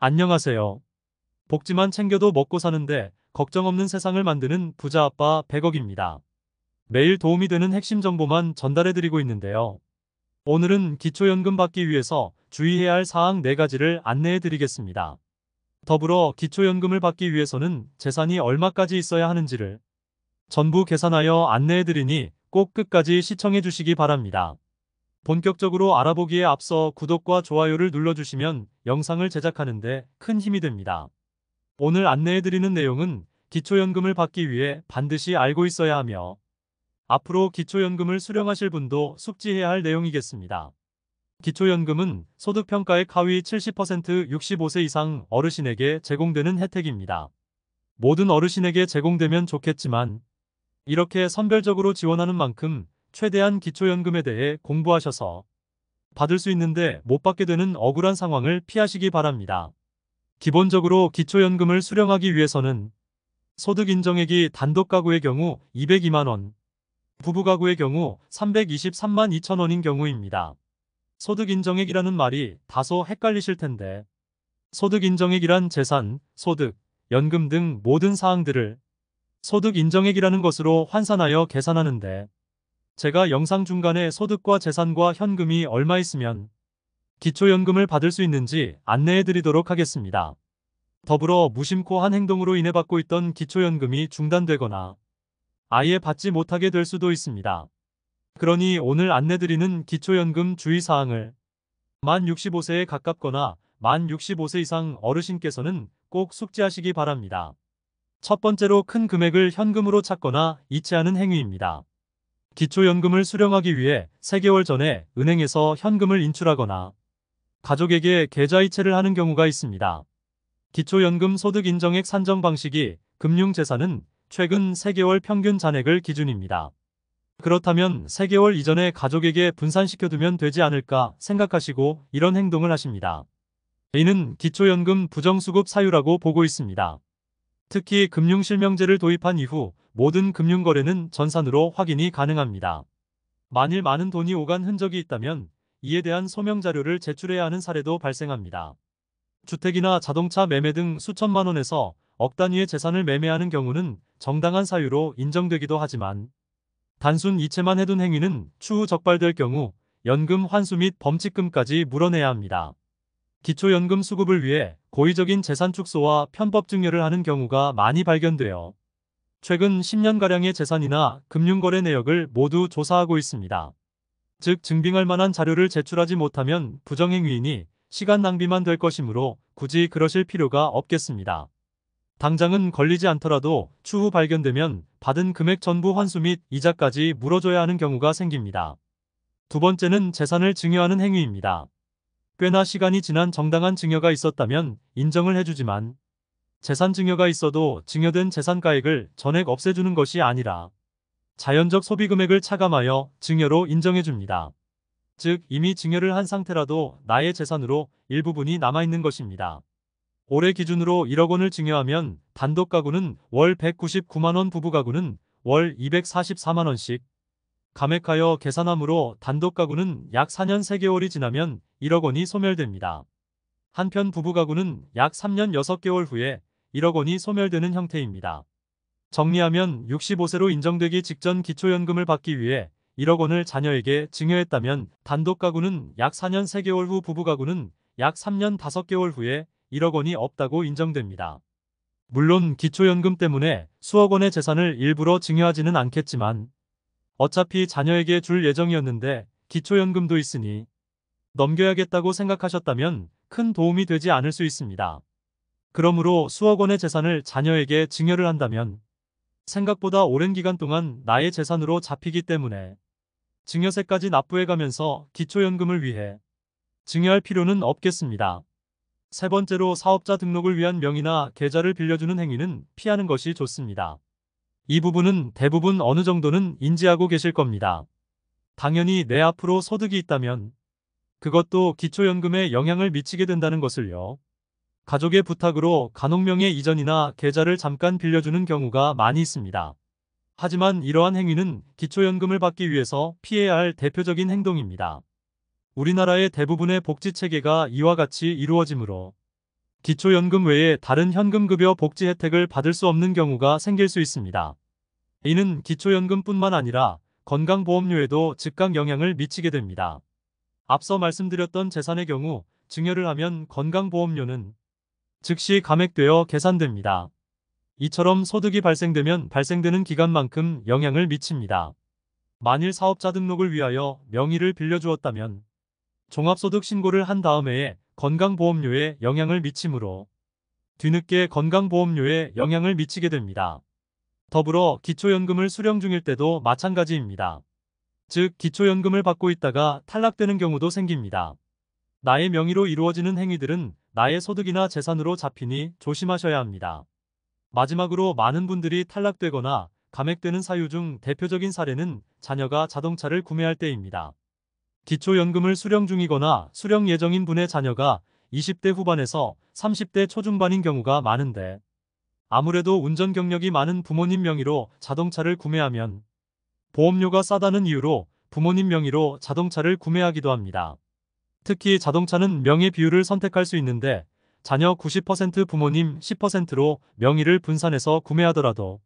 안녕하세요. 복지만 챙겨도 먹고 사는데 걱정 없는 세상을 만드는 부자 아빠 100억입니다. 매일 도움이 되는 핵심 정보만 전달해드리고 있는데요. 오늘은 기초연금 받기 위해서 주의해야 할 사항 4가지를 안내해드리겠습니다. 더불어 기초연금을 받기 위해서는 재산이 얼마까지 있어야 하는지를 전부 계산하여 안내해드리니 꼭 끝까지 시청해주시기 바랍니다. 본격적으로 알아보기에 앞서 구독과 좋아요를 눌러주시면 영상을 제작하는데 큰 힘이 됩니다. 오늘 안내해드리는 내용은 기초연금을 받기 위해 반드시 알고 있어야 하며 앞으로 기초연금을 수령하실 분도 숙지해야 할 내용이겠습니다. 기초연금은 소득평가액 하위 70% 65세 이상 어르신에게 제공되는 혜택입니다. 모든 어르신에게 제공되면 좋겠지만 이렇게 선별적으로 지원하는 만큼 최대한 기초연금에 대해 공부하셔서 받을 수 있는데 못 받게 되는 억울한 상황을 피하시기 바랍니다. 기본적으로 기초연금을 수령하기 위해서는 소득 인정액이 단독 가구의 경우 202만 원, 부부 가구의 경우 323만 2천 원인 경우입니다. 소득 인정액이라는 말이 다소 헷갈리실 텐데 소득 인정액이란 재산, 소득, 연금 등 모든 사항들을 소득 인정액이라는 것으로 환산하여 계산하는데 제가 영상 중간에 소득과 재산과 현금이 얼마 있으면 기초연금을 받을 수 있는지 안내해 드리도록 하겠습니다. 더불어 무심코 한 행동으로 인해 받고 있던 기초연금이 중단되거나 아예 받지 못하게 될 수도 있습니다. 그러니 오늘 안내드리는 기초연금 주의사항을 만 65세에 가깝거나 만 65세 이상 어르신께서는 꼭 숙지하시기 바랍니다. 첫 번째로 큰 금액을 현금으로 찾거나 이체하는 행위입니다. 기초연금을 수령하기 위해 3개월 전에 은행에서 현금을 인출하거나 가족에게 계좌이체를 하는 경우가 있습니다. 기초연금 소득 인정액 산정 방식이 금융재산은 최근 3개월 평균 잔액을 기준입니다. 그렇다면 3개월 이전에 가족에게 분산시켜두면 되지 않을까 생각하시고 이런 행동을 하십니다. 이는 기초연금 부정수급 사유라고 보고 있습니다. 특히 금융실명제를 도입한 이후 모든 금융거래는 전산으로 확인이 가능합니다. 만일 많은 돈이 오간 흔적이 있다면 이에 대한 소명자료를 제출해야 하는 사례도 발생합니다. 주택이나 자동차 매매 등 수천만 원에서 억 단위의 재산을 매매하는 경우는 정당한 사유로 인정되기도 하지만 단순 이체만 해둔 행위는 추후 적발될 경우 연금 환수 및 범칙금까지 물어내야 합니다. 기초연금 수급을 위해 고의적인 재산 축소와 편법 증여를 하는 경우가 많이 발견되어 최근 10년가량의 재산이나 금융거래 내역을 모두 조사하고 있습니다. 즉 증빙할 만한 자료를 제출하지 못하면 부정행위이니 시간 낭비만 될 것이므로 굳이 그러실 필요가 없겠습니다. 당장은 걸리지 않더라도 추후 발견되면 받은 금액 전부 환수 및 이자까지 물어줘야 하는 경우가 생깁니다. 두 번째는 재산을 증여하는 행위입니다. 꽤나 시간이 지난 정당한 증여가 있었다면 인정을 해주지만 재산 증여가 있어도 증여된 재산가액을 전액 없애주는 것이 아니라 자연적 소비금액을 차감하여 증여로 인정해줍니다. 즉 이미 증여를 한 상태라도 나의 재산으로 일부분이 남아있는 것입니다. 올해 기준으로 1억 원을 증여하면 단독 가구는 월 199만 원, 부부 가구는 월 244만 원씩 감액하여 계산하므로 단독 가구는 약 4년 3개월이 지나면 1억 원이 소멸됩니다. 한편 부부 가구는 약 3년 6개월 후에 1억 원이 소멸되는 형태입니다. 정리하면 65세로 인정되기 직전 기초연금을 받기 위해 1억 원을 자녀에게 증여했다면 단독 가구는 약 4년 3개월 후, 부부 가구는 약 3년 5개월 후에 1억 원이 없다고 인정됩니다. 물론 기초연금 때문에 수억 원의 재산을 일부러 증여하지는 않겠지만 어차피 자녀에게 줄 예정이었는데 기초연금도 있으니 넘겨야겠다고 생각하셨다면 큰 도움이 되지 않을 수 있습니다. 그러므로 수억 원의 재산을 자녀에게 증여를 한다면 생각보다 오랜 기간 동안 나의 재산으로 잡히기 때문에 증여세까지 납부해가면서 기초연금을 위해 증여할 필요는 없겠습니다. 세 번째로 사업자 등록을 위한 명의나 계좌를 빌려주는 행위는 피하는 것이 좋습니다. 이 부분은 대부분 어느 정도는 인지하고 계실 겁니다. 당연히 내 앞으로 소득이 있다면 그것도 기초연금에 영향을 미치게 된다는 것을요. 가족의 부탁으로 간혹명의 이전이나 계좌를 잠깐 빌려주는 경우가 많이 있습니다. 하지만 이러한 행위는 기초연금을 받기 위해서 피해야 할 대표적인 행동입니다. 우리나라의 대부분의 복지체계가 이와 같이 이루어지므로 기초연금 외에 다른 현금급여 복지 혜택을 받을 수 없는 경우가 생길 수 있습니다. 이는 기초연금뿐만 아니라 건강보험료에도 즉각 영향을 미치게 됩니다. 앞서 말씀드렸던 재산의 경우 증여를 하면 건강보험료는 즉시 감액되어 계산됩니다. 이처럼 소득이 발생되면 발생되는 기간만큼 영향을 미칩니다. 만일 사업자 등록을 위하여 명의를 빌려주었다면 종합소득 신고를 한 다음 해에 건강보험료에 영향을 미치므로 뒤늦게 건강보험료에 영향을 미치게 됩니다. 더불어 기초연금을 수령 중일 때도 마찬가지입니다. 즉 기초연금을 받고 있다가 탈락되는 경우도 생깁니다. 나의 명의로 이루어지는 행위들은 나의 소득이나 재산으로 잡히니 조심하셔야 합니다. 마지막으로 많은 분들이 탈락되거나 감액되는 사유 중 대표적인 사례는 자녀가 자동차를 구매할 때입니다. 기초연금을 수령 중이거나 수령 예정인 분의 자녀가 20대 후반에서 30대 초중반인 경우가 많은데 아무래도 운전 경력이 많은 부모님 명의로 자동차를 구매하면 보험료가 싸다는 이유로 부모님 명의로 자동차를 구매하기도 합니다. 특히 자동차는 명의 비율을 선택할 수 있는데 자녀 90% 부모님 10%로 명의를 분산해서 구매하더라도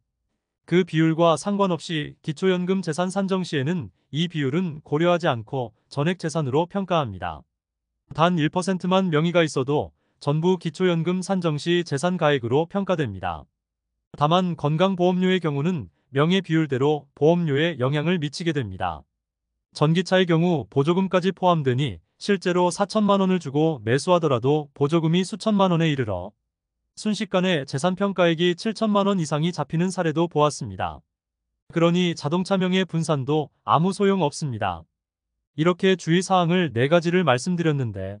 그 비율과 상관없이 기초연금 재산 산정 시에는 이 비율은 고려하지 않고 전액 재산으로 평가합니다. 단 1%만 명의가 있어도 전부 기초연금 산정 시 재산가액으로 평가됩니다. 다만 건강보험료의 경우는 명의 비율대로 보험료에 영향을 미치게 됩니다. 전기차의 경우 보조금까지 포함되니 실제로 4천만 원을 주고 매수하더라도 보조금이 수천만 원에 이르러 순식간에 재산평가액이 7천만 원 이상이 잡히는 사례도 보았습니다. 그러니 자동차 명의 분산도 아무 소용 없습니다. 이렇게 주의사항을 4가지를 말씀드렸는데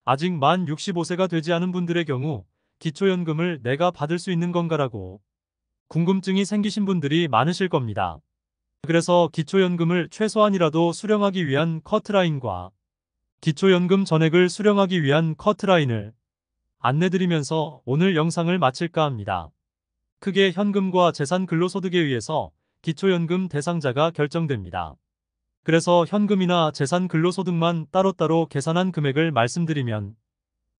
아직 만 65세가 되지 않은 분들의 경우 기초연금을 내가 받을 수 있는 건가라고 궁금증이 생기신 분들이 많으실 겁니다. 그래서 기초연금을 최소한이라도 수령하기 위한 커트라인과 기초연금 전액을 수령하기 위한 커트라인을 안내드리면서 오늘 영상을 마칠까 합니다. 크게 현금과 재산 근로소득에 의해서 기초연금 대상자가 결정됩니다. 그래서 현금이나 재산 근로소득만 따로따로 계산한 금액을 말씀드리면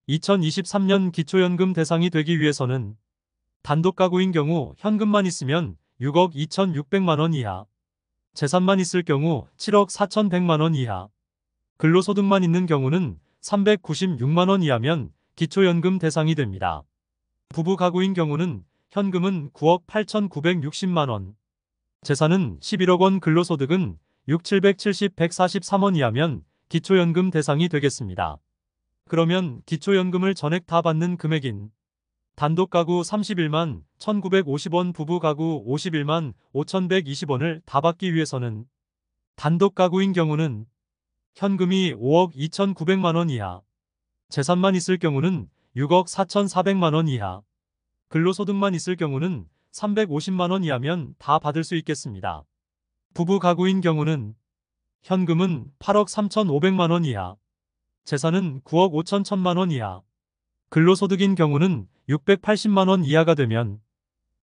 2023년 기초연금 대상이 되기 위해서는 단독 가구인 경우 현금만 있으면 6억 2,600만 원 이하, 재산만 있을 경우 7억 4,100만 원 이하, 근로소득만 있는 경우는 396만 원 이하면 기초연금 대상이 됩니다. 부부 가구인 경우는 현금은 9억 8,960만 원, 재산은 11억 원, 근로소득은 6, 770, 143원 이하면 기초연금 대상이 되겠습니다. 그러면 기초연금을 전액 다 받는 금액인 단독 가구 31만 1,950원, 부부 가구 51만 5,120원을 다 받기 위해서는 단독 가구인 경우는 현금이 5억 2,900만 원 이하, 재산만 있을 경우는 6억 4,400만 원 이하, 근로소득만 있을 경우는 350만 원 이하면 다 받을 수 있겠습니다. 부부 가구인 경우는 현금은 8억 3,500만 원 이하, 재산은 9억 5,100만 원 이하, 근로소득인 경우는 680만 원 이하가 되면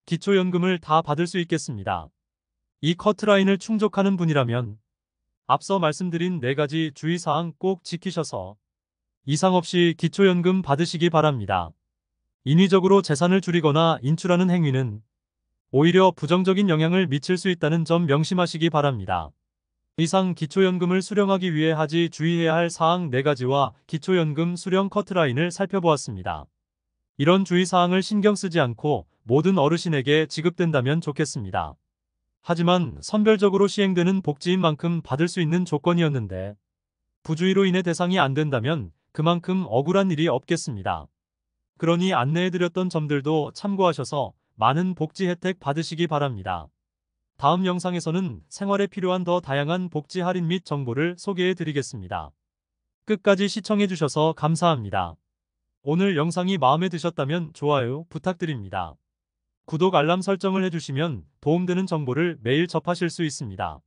기초연금을 다 받을 수 있겠습니다. 이 커트라인을 충족하는 분이라면 앞서 말씀드린 4가지 주의사항 꼭 지키셔서 이상 없이 기초연금 받으시기 바랍니다. 인위적으로 재산을 줄이거나 인출하는 행위는 오히려 부정적인 영향을 미칠 수 있다는 점 명심하시기 바랍니다. 이상 기초연금을 수령하기 위해 하지 주의해야 할 사항 4가지와 기초연금 수령 커트라인을 살펴보았습니다. 이런 주의사항을 신경 쓰지 않고 모든 어르신에게 지급된다면 좋겠습니다. 하지만 선별적으로 시행되는 복지인 만큼 받을 수 있는 조건이었는데 부주의로 인해 대상이 안 된다면 그만큼 억울한 일이 없겠습니다. 그러니 안내해드렸던 점들도 참고하셔서 많은 복지 혜택 받으시기 바랍니다. 다음 영상에서는 생활에 필요한 더 다양한 복지 할인 및 정보를 소개해드리겠습니다. 끝까지 시청해주셔서 감사합니다. 오늘 영상이 마음에 드셨다면 좋아요 부탁드립니다. 구독 알람 설정을 해주시면 도움되는 정보를 매일 접하실 수 있습니다.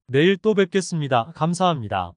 내일 또 뵙겠습니다. 감사합니다.